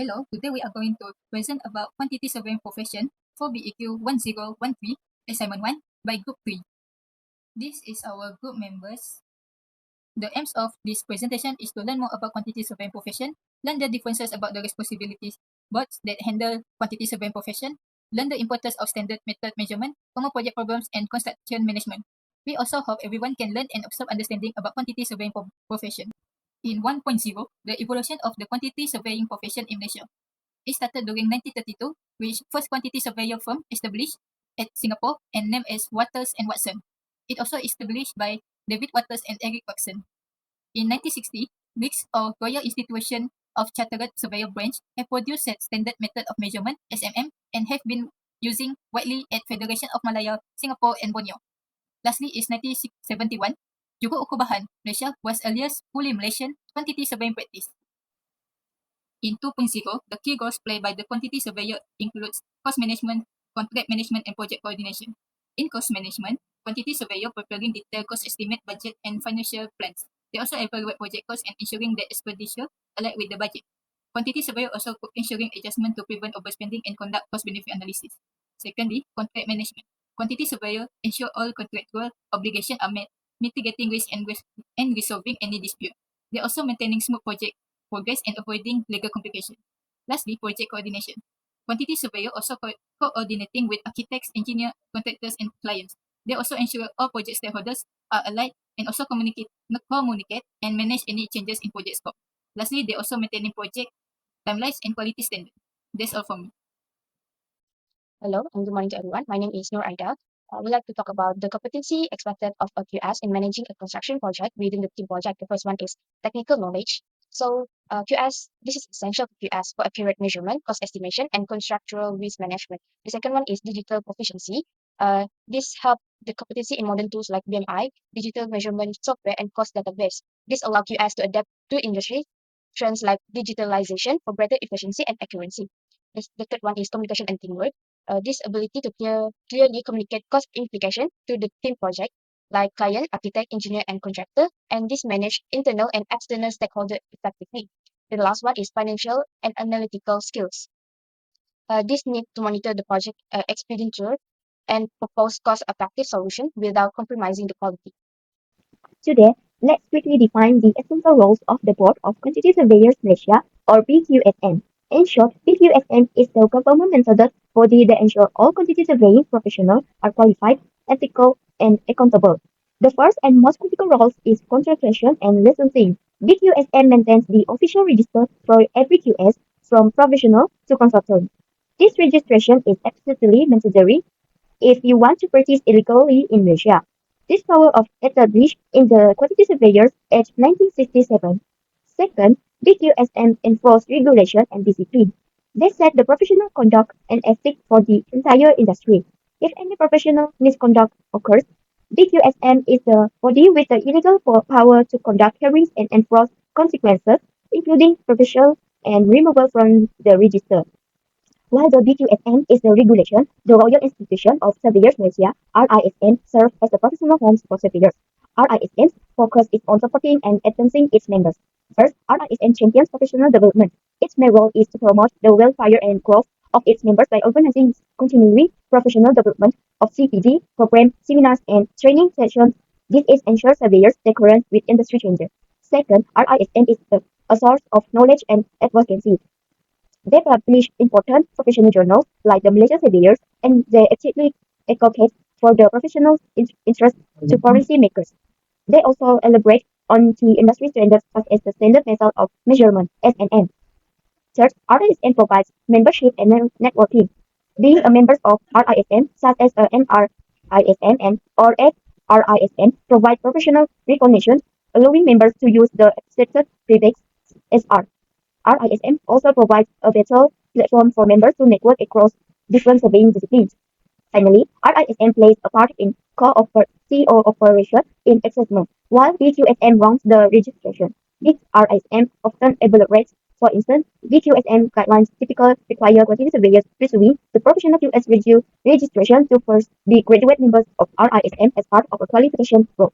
Hello, today we are going to present about quantity surveying profession for BEQ 1013 assignment 1 by group 3. This is our group members. The aims of this presentation is to learn more about quantity surveying profession, learn the differences about the responsibilities boards that handle quantity surveying profession, learn the importance of standard method measurement, common project problems, and construction management. We also hope everyone can learn and observe understanding about quantity surveying profession. In 1.0, the evolution of the quantity surveying profession in Malaysia. It started during 1932, which first quantity surveyor firm established at Singapore and named as Waters and Watson. It also established by David Waters and Eric Watson. In 1960, weeks of Royal Institution of Chartered Surveyor Branch have produced set standard method of measurement (SMM) and have been using widely at Federation of Malaya, Singapore and Borneo. Lastly is 1971, Juruk Ukur Bahan, Malaysia was earliest fully Malaysian quantity surveying practice. In 2.0, the key roles played by the quantity surveyor includes cost management, contract management, and project coordination. In cost management, quantity surveyor preparing detailed cost estimate, budget, and financial plans. They also evaluate project costs and ensuring that expenditure align with the budget. Quantity surveyor also ensuring adjustment to prevent overspending and conduct cost-benefit analysis. Secondly, contract management. Quantity surveyor ensure all contractual obligations are met, mitigating risk and resolving any dispute. They also maintaining smooth project progress and avoiding legal complication. Lastly, project coordination. Quantity surveyor also coordinating with architects, engineers, contractors, and clients. They also ensure all project stakeholders are aligned and also communicate and manage any changes in project scope. Lastly, they also maintaining project timelines and quality standards. That's all from me. Hello and good morning to everyone. My name is Noor Aida. We'd like to talk about the competency expected of a QS in managing a construction project within the team project. The first one is technical knowledge. So QS, this is essential for QS for accurate measurement, cost estimation, and constructural risk management. The second one is digital proficiency. This help the competency in modern tools like BMI, digital measurement software, and cost database. This allows QS to adapt to industry trends like digitalization for greater efficiency and accuracy. The third one is communication and teamwork. This ability to clearly communicate cost implication to the team project, like client, architect, engineer, and contractor, and this manage internal and external stakeholder effectively. The last one is financial and analytical skills. This need to monitor the project expenditure and propose cost-effective solution without compromising the quality. Today, let's quickly define the essential roles of the Board of Quantity Surveyors Malaysia, or BQSM. In short, BQSM is the government-mandated body that ensures all quantity surveying professionals are qualified, ethical, and accountable. The first and most critical role is contractation and licensing. BQSM maintains the official register for every QS, from professional to consultant. This registration is absolutely mandatory if you want to practice illegally in Malaysia. This power of established in the Quantity Surveyors Act 1967. Second, BQSM enforce regulation and discipline. They set the professional conduct and ethics for the entire industry. If any professional misconduct occurs, BQSM is the body with the illegal power to conduct hearings and enforce consequences, including provincial and removal from the register. While the BQSM is the regulation, the Royal Institution of Surveyors Malaysia (RISM) serves as the professional homes for surveyors. RISM's focus is on supporting and advancing its members. First, RISM champions professional development. Its main role is to promote the welfare and growth of its members by organizing continuing professional development of CPD, program, seminars, and training sessions. This is ensure surveyors stay current with industry changes. Second, RISM is a source of knowledge and advocacy. They publish important professional journals like the Malaysia Surveyors, and they actively advocate for the professional interest to policy makers. They also elaborate on key industry standards such as the Standard Method of Measurement (SMM). Third, RISM provides membership and networking. Being a member of RISM, such as a MRISM and or FRISM, provide professional recognition, allowing members to use the accepted prefix SR. RISM also provides a better platform for members to network across different surveying disciplines. Finally, RISM plays a part in cooperation in assessment, while BQSM runs the registration. This RISM often evaluates. For instance, BQSM guidelines typically require quantity surveyors pursuing the professional QS registration to first be graduate members of RISM as part of a qualification route.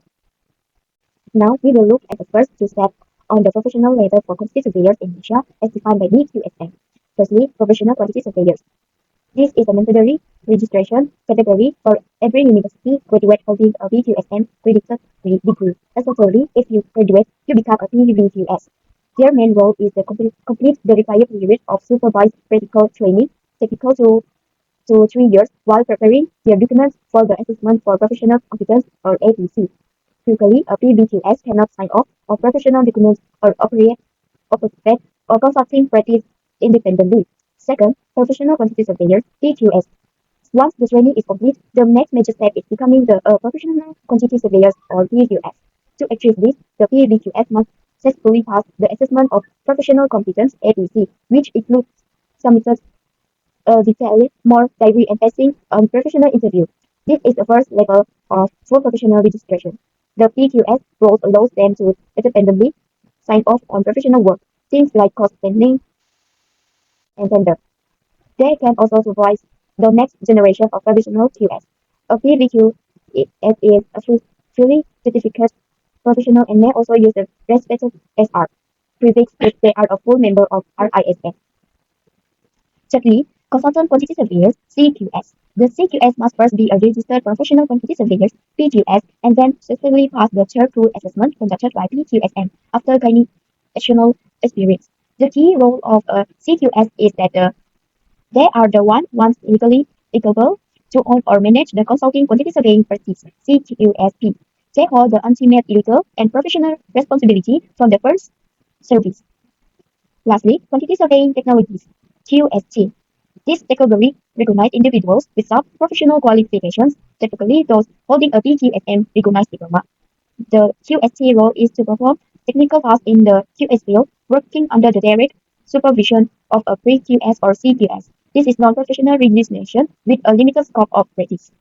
Now we will look at the first two steps on the professional ladder for quantity surveyors in Malaysia as defined by BQSM. Firstly, professional quantity surveyors. This is a mandatory registration category for every university graduate holding a BQSM accredited degree. Essentially, if you graduate, you become a PBQS. Their main role is to complete the required period of supervised practical training, typical to 3 years, while preparing their documents for the Assessment for Professional Competence or APC. Typically, a PBQS cannot sign off on professional documents or operate or consulting practice independently. Second, professional quantity surveyor (PQS). Once the training is complete, the next major step is becoming the professional quantity surveyor or PQS. To achieve this, the PBQS must successfully pass the assessment of professional competence (APC), which includes some methods detailed more diary and testing on professional interview. This is the first level of full professional registration. The PQS role allows them to independently sign off on professional work, things like cost planning and tender. They can also supervise the next generation of professional QS. A PVQ is a fully certificate professional and may also use the respected SR prefix if they are a full member of RISS. Thirdly, consultant quantity surveyors (CQS). The CQS must first be a registered professional quantity surveyor (PQS) and then successfully pass the Tier 2 assessment conducted by PQSM after gaining additional experience. The key role of a CQS is that they are the ones legally capable to own or manage the consulting quantity surveying practice (CQSP). They hold the ultimate legal and professional responsibility for the first service. Lastly, quantity surveying technologies (QST). This category recognizes individuals without professional qualifications, typically those holding a PQSM recognized diploma. The QST role is to perform technical tasks in the QS field, working under the direct supervision of a pre-QS or CQS. This is non-professional registration with a limited scope of practice.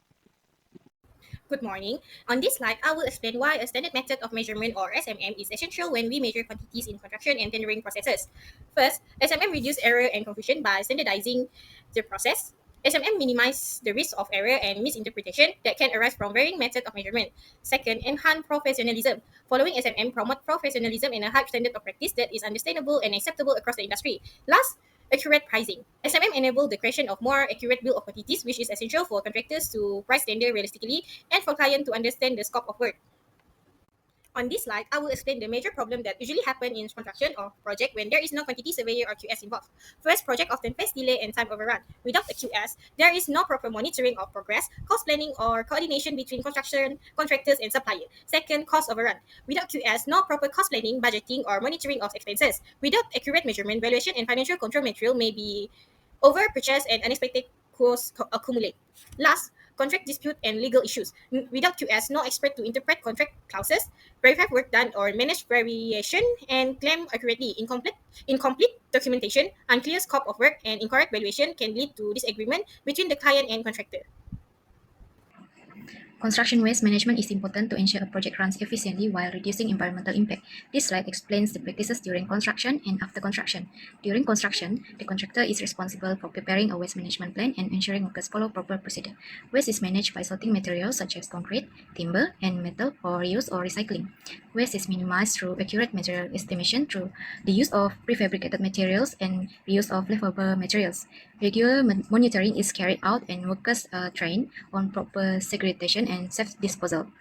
Good morning. On this slide, I will explain why a standard method of measurement or SMM is essential when we measure quantities in construction and tendering processes. First, SMM reduces error and confusion by standardizing the process. SMM minimizes the risk of error and misinterpretation that can arise from varying methods of measurement. Second, enhance professionalism. Following SMM promote professionalism and a high standard of practice that is understandable and acceptable across the industry. Last, accurate pricing. SMM enable the creation of more accurate bill of quantities, which is essential for contractors to price tender realistically and for client to understand the scope of work. On this slide, I will explain the major problem that usually happen in construction or project when there is no quantity surveyor or QS involved. First, project often face delay and time overrun. Without a QS, there is no proper monitoring of progress, cost planning, or coordination between construction contractors and supplier. Second, cost overrun. Without QS, no proper cost planning, budgeting, or monitoring of expenses. Without accurate measurement, valuation, and financial control material may be over purchase and unexpected costs accumulate. Last, contract dispute and legal issues. Without QS, no expert to interpret contract clauses, verify work done, or manage variation and claim accurately. Incomplete documentation, unclear scope of work, and incorrect valuation can lead to disagreement between the client and contractor. Construction waste management is important to ensure a project runs efficiently while reducing environmental impact. This slide explains the practices during construction and after construction. During construction, the contractor is responsible for preparing a waste management plan and ensuring workers follow proper procedure. Waste is managed by sorting materials such as concrete, timber, and metal for reuse or recycling. Waste is minimized through accurate material estimation through the use of prefabricated materials and reuse of leftover materials. Regular monitoring is carried out and workers are trained on proper segregation and safe disposal.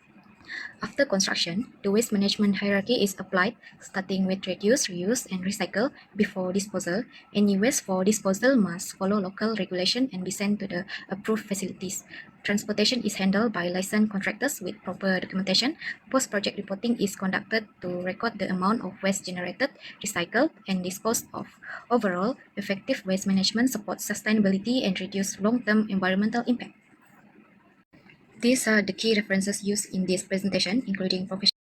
After construction, the waste management hierarchy is applied, starting with reduce, reuse, and recycle before disposal. Any waste for disposal must follow local regulation and be sent to the approved facilities. Transportation is handled by licensed contractors with proper documentation. Post-project reporting is conducted to record the amount of waste generated, recycled, and disposed of. Overall, effective waste management supports sustainability and reduces long-term environmental impact. These are the key references used in this presentation, including professional.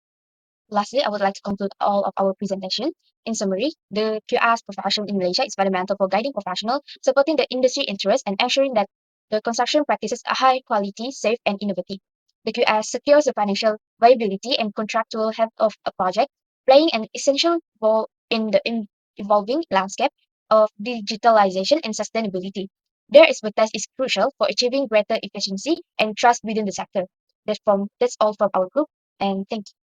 Lastly, I would like to conclude all of our presentation. In summary, the QS profession in Malaysia is fundamental for guiding professionals, supporting the industry interests, and ensuring that the construction practices are high quality, safe, and innovative. The QS secures the financial viability and contractual health of a project, playing an essential role in the evolving landscape of digitalization and sustainability. Their expertise is crucial for achieving greater efficiency and trust within the sector. That's all from our group, and thank you.